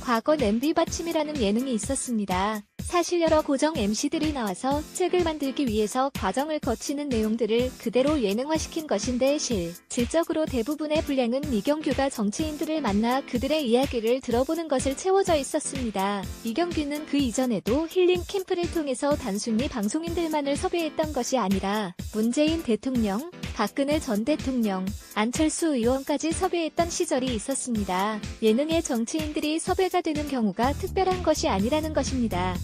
과거 냄비 받침이라는 예능이 있었습니다. 사실 여러 고정 MC들이 나와서 책을 만들기 위해서 과정을 거치는 내용들을 그대로 예능화시킨 것인데 실질적으로 대부분의 분량은 이경규가 정치인들을 만나 그들의 이야기를 들어보는 것을 채워져 있었습니다. 이경규는 그 이전에도 힐링 캠프를 통해서 단순히 방송인들만을 섭외했던 것이 아니라 문재인 대통령, 박근혜 전 대통령, 안철수 의원까지 섭외했던 시절이 있었습니다. 예능에 정치인들이 섭외가 되는 경우가 특별한 것이 아니라는 것입니다.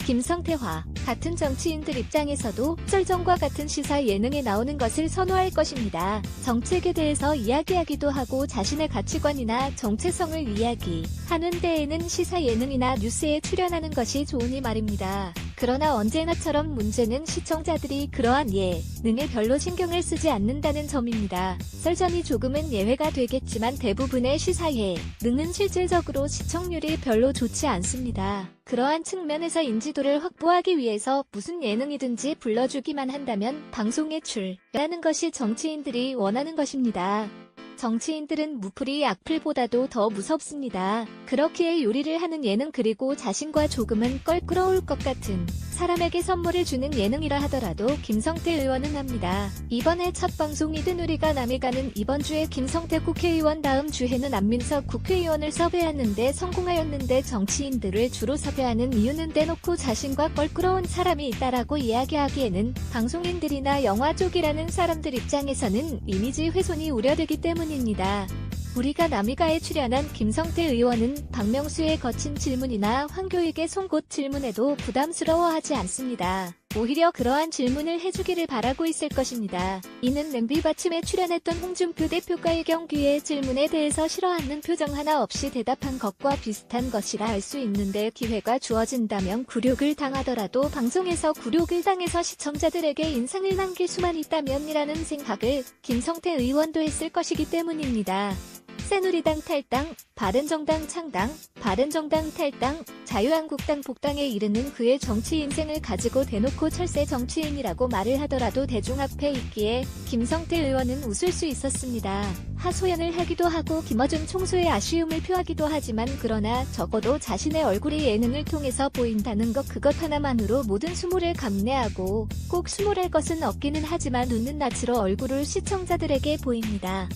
김성태와 같은 정치인들 입장에서도 썰전과 같은 시사 예능에 나오는 것을 선호할 것입니다. 정책에 대해서 이야기하기도 하고 자신의 가치관이나 정체성을 이야기하는 데에는 시사 예능이나 뉴스에 출연하는 것이 좋으니 말입니다. 그러나 언제나처럼 문제는 시청자들이 그러한 예능에 별로 신경을 쓰지 않는다는 점입니다. 썰전이 조금은 예외가 되겠지만 대부분의 시사 예능은 실질적으로 시청률이 별로 좋지 않습니다. 그러한 측면에서 인지도를 확보하기 위해서 무슨 예능이든지 불러주기만 한다면 방송에 출연하는 것이 정치인들이 원하는 것입니다. 정치인들은 무풀이 악플보다도 더 무섭습니다. 그렇기에 요리를 하는 예능 그리고 자신과 조금은 껄끄러울 것 같은 사람에게 선물을 주는 예능이라 하더라도 김성태 의원은 합니다. 이번에 첫 방송이든 우리가 남이 가는 이번 주에 김성태 국회의원 다음 주에는 안민석 국회의원을 섭외하는데 성공하였는데 정치인들을 주로 섭외하는 이유는 대놓고 자신과 껄끄러운 사람이 있다라고 이야기하기에는 방송인들이나 영화 쪽이라는 사람들 입장에서는 이미지 훼손이 우려되기 때문입니다. 우리가 남이가에 출연한 김성태 의원은 박명수의 거친 질문이나 황교익의 송곳 질문에도 부담스러워하지 않습니다. 오히려 그러한 질문을 해주기를 바라고 있을 것입니다. 이는 냄비 받침에 출연했던 홍준표 대표가 이경규의 질문에 대해서 싫어하는 표정 하나 없이 대답한 것과 비슷한 것이라 알 수 있는데 기회가 주어진다면 굴욕을 당하더라도 방송에서 굴욕을 당해서 시청자들에게 인상을 남길 수만 있다면이라는 생각을 김성태 의원도 했을 것이기 때문입니다. 새누리당 탈당, 바른정당 창당, 바른정당 탈당, 자유한국당 복당에 이르는 그의 정치 인생을 가지고 대놓고 철새 정치인이라고 말을 하더라도 대중 앞에 있기에 김성태 의원은 웃을 수 있었습니다. 하소연을 하기도 하고 김어준 총수의 아쉬움을 표하기도 하지만 그러나 적어도 자신의 얼굴이 예능을 통해서 보인다는 것 그것 하나만으로 모든 수모를 감내하고 꼭 수모할 것은 없기는 하지만 웃는 낯으로 얼굴을 시청자들에게 보입니다.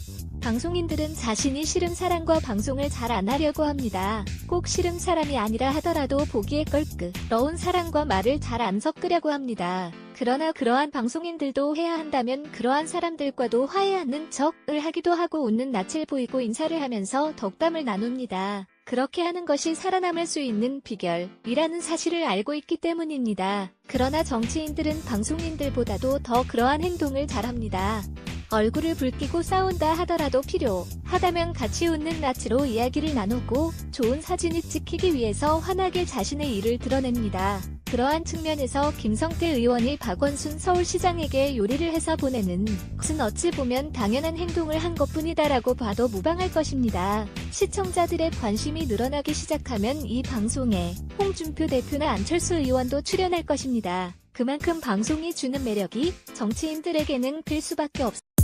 방송인들은 자신이 싫은 사람과 방송을 잘 안 하려고 합니다. 꼭 싫은 사람이 아니라 하더라도 보기에 껄끄러운 사람과 말을 잘 안 섞으려고 합니다. 그러나 그러한 방송인들도 해야 한다면 그러한 사람들과도 화해하는 척을 하기도 하고 웃는 낯을 보이고 인사를 하면서 덕담을 나눕니다. 그렇게 하는 것이 살아남을 수 있는 비결이라는 사실을 알고 있기 때문입니다. 그러나 정치인들은 방송인들보다도 더 그러한 행동을 잘합니다. 얼굴을 붉히고 싸운다 하더라도 필요하다면 같이 웃는 낯으로 이야기를 나누고 좋은 사진을 찍히기 위해서 환하게 자신의 일을 드러냅니다. 그러한 측면에서 김성태 의원이 박원순 서울시장에게 요리를 해서 보내는 것은 어찌 보면 당연한 행동을 한 것뿐이다라고 봐도 무방할 것입니다. 시청자들의 관심이 늘어나기 시작하면 이 방송에 홍준표 대표나 안철수 의원도 출연할 것입니다. 그만큼 방송이 주는 매력이 정치인들에게는 클 수밖에 없습니다.